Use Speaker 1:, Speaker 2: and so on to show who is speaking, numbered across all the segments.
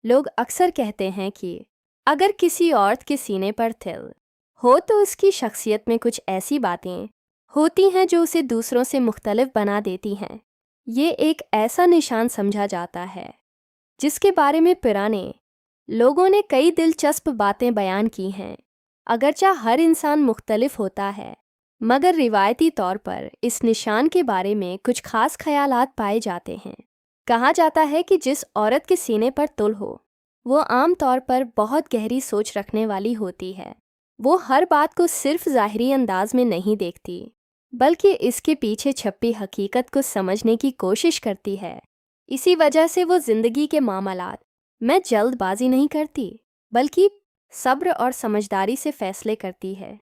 Speaker 1: لوگ اکثر کہتے ہیں کہ اگر کسی عورت کے سینے پر تل ہو تو اس کی شخصیت میں کچھ ایسی باتیں ہوتی ہیں جو اسے دوسروں سے مختلف بنا دیتی ہیں۔ یہ ایک ایسا نشان سمجھا جاتا ہے جس کے بارے میں پرانے لوگوں نے کئی دلچسپ باتیں بیان کی ہیں۔ اگرچہ ہر انسان مختلف ہوتا ہے، مگر روایتی طور پر اس نشان کے بارے میں کچھ خاص خیالات پائے جاتے ہیں۔ کہا جاتا ہے کہ جس عورت کے سینے پر تل ہو وہ عام طور پر بہت گہری سوچ رکھنے والی ہوتی ہے۔ وہ ہر بات کو صرف ظاہری انداز میں نہیں دیکھتی، بلکہ اس کے پیچھے چھپی حقیقت کو سمجھنے کی کوشش کرتی ہے۔ اسی وجہ سے وہ زندگی کے معاملات میں جلد بازی نہیں کرتی، بلکہ صبر اور سمجھداری سے فیصلے کرتی ہے۔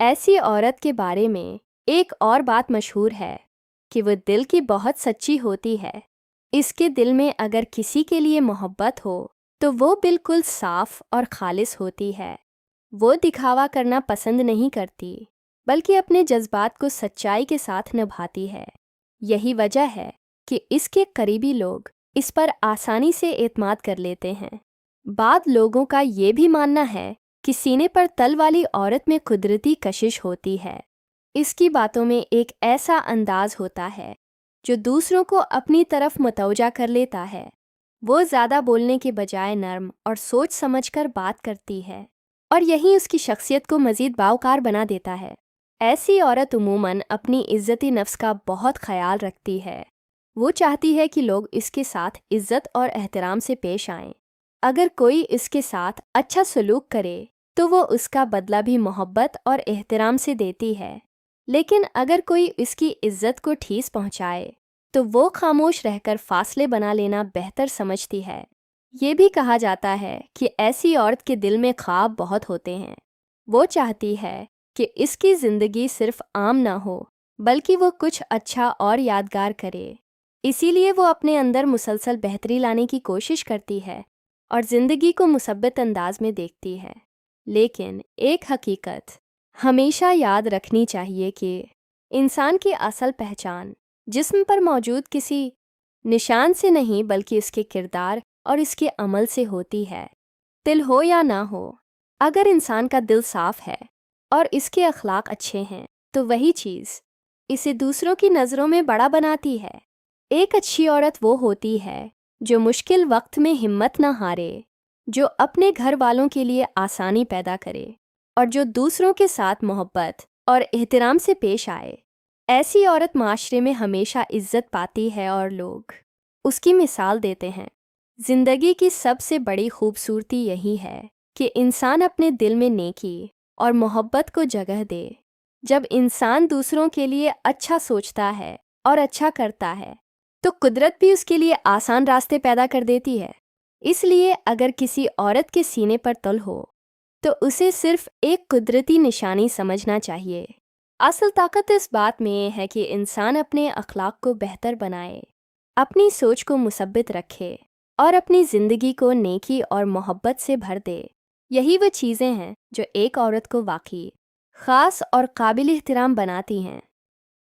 Speaker 1: ایسی عورت کے بارے میں ایک اور بات مشہور ہے کہ وہ دل کی بہت سچی ہوتی ہے۔ اس کے دل میں اگر کسی کے لیے محبت ہو تو وہ بالکل صاف اور خالص ہوتی ہے۔ وہ دکھاوا کرنا پسند نہیں کرتی، بلکہ اپنے جذبات کو سچائی کے ساتھ نبھاتی ہے۔ یہی وجہ ہے کہ اس کے قریبی لوگ اس پر آسانی سے اعتماد کر لیتے ہیں۔ بعض لوگوں کا یہ بھی ماننا ہے کہ سینے پر تل والی عورت میں قدرتی کشش ہوتی ہے۔ اس کی باتوں میں ایک ایسا انداز ہوتا ہے جو دوسروں کو اپنی طرف متوجہ کر لیتا ہے۔ وہ زیادہ بولنے کے بجائے نرم اور سوچ سمجھ کر بات کرتی ہے، اور یہی اس کی شخصیت کو مزید باوقار بنا دیتا ہے۔ ایسی عورت عموماً اپنی عزتی نفس کا بہت خیال رکھتی ہے۔ وہ چاہتی ہے کہ لوگ اس کے ساتھ عزت اور احترام سے پیش آئیں۔ اگر کوئی اس کے ساتھ اچھا سلوک کرے تو وہ اس کا بدلہ بھی محبت اور احترام سے دیتی ہے، لیکن اگر کوئی اس کی عزت کو ٹھیس پہنچائے تو وہ خاموش رہ کر فاصلے بنا لینا بہتر سمجھتی ہے۔ یہ بھی کہا جاتا ہے کہ ایسی عورت کے دل میں خواب بہت ہوتے ہیں۔ وہ چاہتی ہے کہ اس کی زندگی صرف عام نہ ہو، بلکہ وہ کچھ اچھا اور یادگار کرے۔ اسی لیے وہ اپنے اندر مسلسل بہتری لانے کی کوشش کرتی ہے اور زندگی کو مثبت انداز میں دیکھتی ہے۔ لیکن ایک حقیقت ہمیشہ یاد رکھنی چاہیے کہ انسان کی اصل پہچان جسم پر موجود کسی نشان سے نہیں، بلکہ اس کے کردار اور اس کے عمل سے ہوتی ہے۔ تل ہو یا نہ ہو، اگر انسان کا دل صاف ہے اور اس کے اخلاق اچھے ہیں تو وہی چیز اسے دوسروں کی نظروں میں بڑا بناتی ہے۔ ایک اچھی عورت وہ ہوتی ہے جو مشکل وقت میں ہمت نہ ہارے، جو اپنے گھر والوں کے لیے آسانی پیدا کرے اور جو دوسروں کے ساتھ محبت اور احترام سے پیش آئے۔ ایسی عورت معاشرے میں ہمیشہ عزت پاتی ہے اور لوگ اس کی مثال دیتے ہیں۔ زندگی کی سب سے بڑی خوبصورتی یہی ہے کہ انسان اپنے دل میں نیکی اور محبت کو جگہ دے۔ جب انسان دوسروں کے لیے اچھا سوچتا ہے اور اچھا کرتا ہے تو قدرت بھی اس کے لیے آسان راستے پیدا کر دیتی ہے۔ اس لیے اگر کسی عورت کے سینے پر تل ہو تو اسے صرف ایک قدرتی نشانی سمجھنا چاہیے۔ اصل طاقت اس بات میں ہے کہ انسان اپنے اخلاق کو بہتر بنائے، اپنی سوچ کو مثبت رکھے اور اپنی زندگی کو نیکی اور محبت سے بھر دے۔ یہی وہ چیزیں ہیں جو ایک عورت کو واقعی خاص اور قابل احترام بناتی ہیں۔